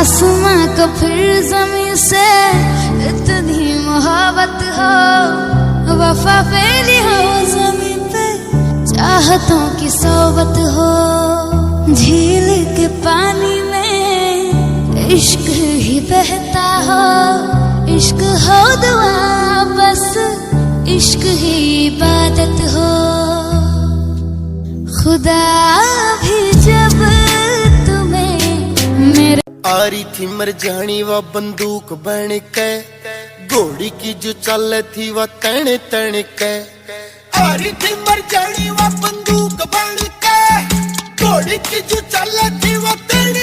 आसमां को फिर जमीन से इतनी मोहब्बत हो, वफा फैली हो जमीन पे, चाहतों की सोबत हो। झील के पानी में इश्क ही बहता हो, इश्क हो दुआ बस, इश्क ही इबादत हो। खुदा भी जब तुम्हें मेरे आ रही थी मरजानी वो बंदूक बन के, घोड़ी की जो चल थी वो तण तण के। आ रही थी मरजानी वो बंदूक बन के, घोड़ी की जो चल थी वो तण